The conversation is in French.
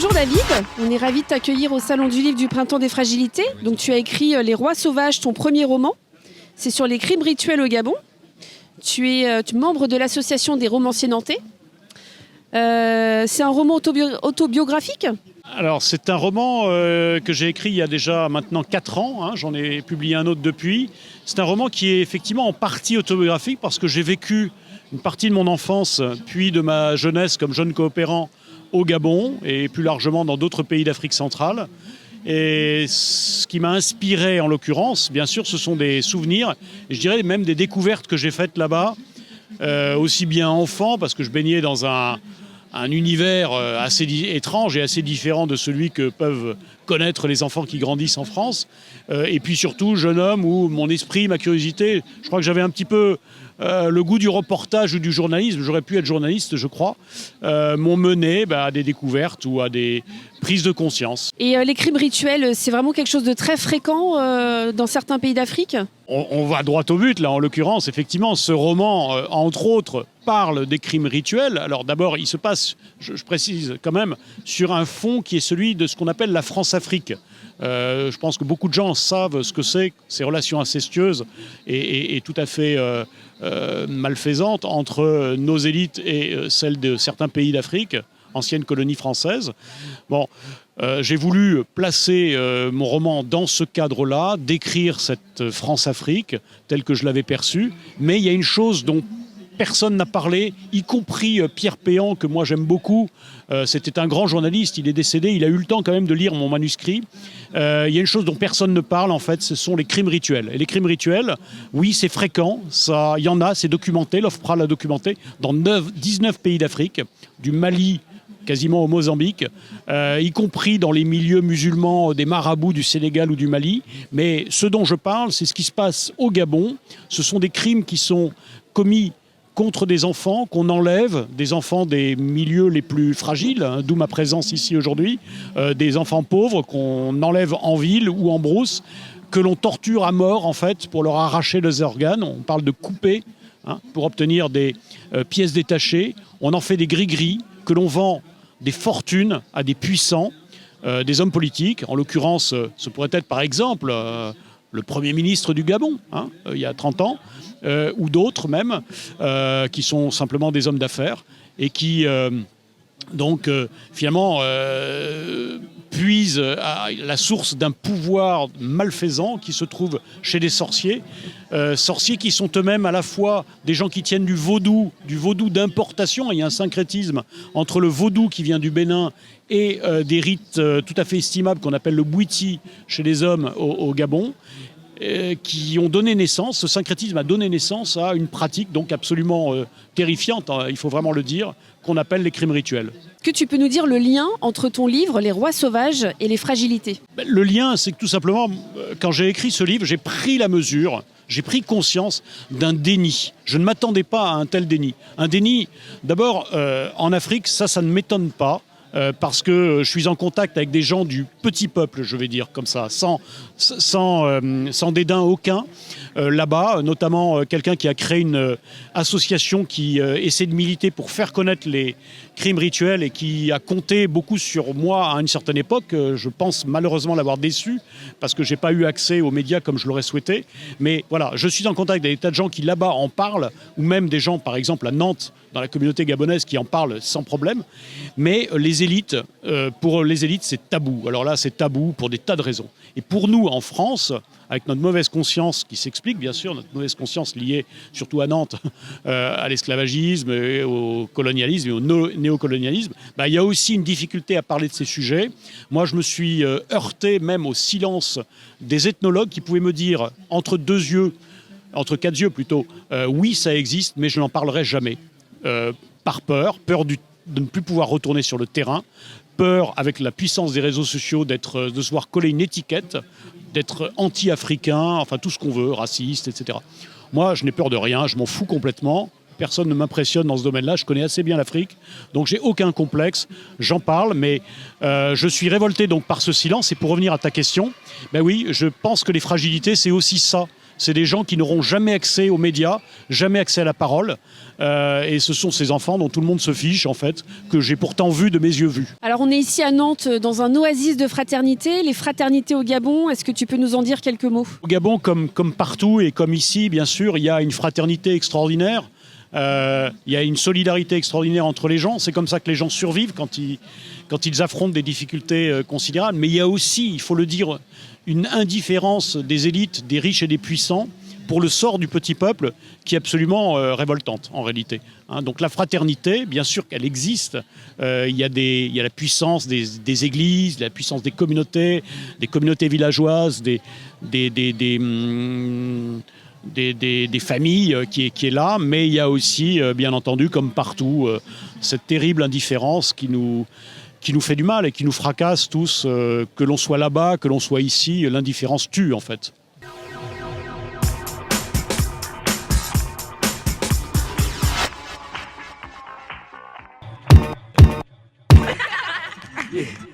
Bonjour David, on est ravis de t'accueillir au Salon du Livre du Printemps des Fragilités. Donc tu as écrit Les Rois Sauvages, ton premier roman. C'est sur les crimes rituels au Gabon. Tu es membre de l'association des romanciers nantais. C'est un roman autobiographique ? Alors c'est un roman que j'ai écrit il y a déjà maintenant 4 ans, j'en ai publié un autre depuis. C'est un roman qui est effectivement en partie autobiographique parce que j'ai vécu une partie de mon enfance puis de ma jeunesse comme jeune coopérant au Gabon et plus largement dans d'autres pays d'Afrique centrale. Et ce qui m'a inspiré en l'occurrence, bien sûr, ce sont des souvenirs et je dirais même des découvertes que j'ai faites là-bas, aussi bien enfant parce que je baignais dans un univers assez étrange et assez différent de celui que peuvent connaître les enfants qui grandissent en France. Et puis surtout, jeune homme, où mon esprit, ma curiosité, je crois que j'avais un petit peu le goût du reportage ou du journalisme, j'aurais pu être journaliste, je crois, m'ont mené à des découvertes ou à des prises de conscience. Et les crimes rituels, c'est vraiment quelque chose de très fréquent dans certains pays d'Afrique ? On va droit au but, là, en l'occurrence. Effectivement, ce roman, entre autres, parle des crimes rituels. Alors d'abord, il se passe, je précise quand même, sur un fond qui est celui de ce qu'on appelle la France-Afrique. Je pense que beaucoup de gens savent ce que c'est, ces relations incestueuses et tout à fait malfaisantes entre nos élites et celles de certains pays d'Afrique, ancienne colonie française. Bon, j'ai voulu placer mon roman dans ce cadre-là, décrire cette France-Afrique telle que je l'avais perçue, mais il y a une chose dont personne n'a parlé, y compris Pierre Péan, que moi j'aime beaucoup. C'était un grand journaliste, il est décédé, il a eu le temps quand même de lire mon manuscrit. Il y a une chose dont personne ne parle, en fait, ce sont les crimes rituels. Et les crimes rituels, oui, c'est fréquent, il y en a, c'est documenté, l'OFPRA l'a documenté, dans 19 pays d'Afrique, du Mali quasiment au Mozambique, y compris dans les milieux musulmans des marabouts du Sénégal ou du Mali. Mais ce dont je parle, c'est ce qui se passe au Gabon. Ce sont des crimes qui sont commis contre des enfants qu'on enlève, des enfants des milieux les plus fragiles, d'où ma présence ici aujourd'hui, des enfants pauvres qu'on enlève en ville ou en brousse, que l'on torture à mort en fait pour leur arracher les organes. On parle de couper pour obtenir des pièces détachées. On en fait des gris-gris que l'on vend des fortunes à des puissants, des hommes politiques. En l'occurrence, ce pourrait être par exemple le Premier ministre du Gabon, il y a 30 ans, ou d'autres même, qui sont simplement des hommes d'affaires et qui, finalement, puisent à la source d'un pouvoir malfaisant qui se trouve chez des sorciers. Sorciers qui sont eux-mêmes à la fois des gens qui tiennent du vaudou d'importation. Il y a un syncrétisme entre le vaudou qui vient du Bénin et des rites tout à fait estimables qu'on appelle le bouiti chez les hommes au Gabon, qui ont donné naissance, ce syncrétisme a donné naissance à une pratique donc absolument terrifiante, il faut vraiment le dire, qu'on appelle les crimes rituels. Est-ce que tu peux nous dire le lien entre ton livre, Les Rois Sauvages, et les fragilités ? Le lien, c'est que tout simplement, quand j'ai écrit ce livre, j'ai pris la mesure, j'ai pris conscience d'un déni. Je ne m'attendais pas à un tel déni. Un déni, d'abord, en Afrique, ça ne m'étonne pas. Parce que je suis en contact avec des gens du petit peuple, je vais dire comme ça, sans dédain aucun. Là-bas, notamment quelqu'un qui a créé une association qui essaie de militer pour faire connaître les crimes rituels et qui a compté beaucoup sur moi à une certaine époque. Je pense malheureusement l'avoir déçu parce que je n'ai pas eu accès aux médias comme je l'aurais souhaité. Mais voilà, je suis en contact avec des tas de gens qui là-bas en parlent, ou même des gens, par exemple, à Nantes, dans la communauté gabonaise, qui en parlent sans problème. Mais les élites, pour les élites, c'est tabou. Alors là, c'est tabou pour des tas de raisons. Et pour nous, en France, avec notre mauvaise conscience qui s'explique, bien sûr, notre mauvaise conscience liée surtout à Nantes, à l'esclavagisme, et au colonialisme et au néocolonialisme, il y a aussi une difficulté à parler de ces sujets. Moi, je me suis heurté même au silence des ethnologues qui pouvaient me dire, entre quatre yeux plutôt, oui, ça existe, mais je n'en parlerai jamais. Par peur de ne plus pouvoir retourner sur le terrain, peur avec la puissance des réseaux sociaux de se voir coller une étiquette, d'être anti-africain, enfin tout ce qu'on veut, raciste, etc. Moi, je n'ai peur de rien, je m'en fous complètement. Personne ne m'impressionne dans ce domaine-là, je connais assez bien l'Afrique, donc j'ai aucun complexe, j'en parle, mais je suis révolté donc par ce silence. Et pour revenir à ta question, oui, je pense que les fragilités, c'est aussi ça. C'est des gens qui n'auront jamais accès aux médias, jamais accès à la parole. Et ce sont ces enfants dont tout le monde se fiche, en fait, que j'ai pourtant vu de mes yeux vus. Alors on est ici à Nantes dans un oasis de fraternité, les fraternités au Gabon. Est-ce que tu peux nous en dire quelques mots? Au Gabon, comme partout et comme ici, bien sûr, il y a une fraternité extraordinaire. Il y a une solidarité extraordinaire entre les gens. C'est comme ça que les gens survivent quand ils affrontent des difficultés considérables. Mais il y a aussi, il faut le dire, une indifférence des élites, des riches et des puissants pour le sort du petit peuple qui est absolument révoltante en réalité. Donc la fraternité, bien sûr qu'elle existe. Il y a la puissance des églises, la puissance des communautés villageoises, des familles qui est là, mais il y a aussi, bien entendu, comme partout, cette terrible indifférence qui nous fait du mal et qui nous fracasse tous, que l'on soit là-bas, que l'on soit ici. L'indifférence tue, en fait. Yeah.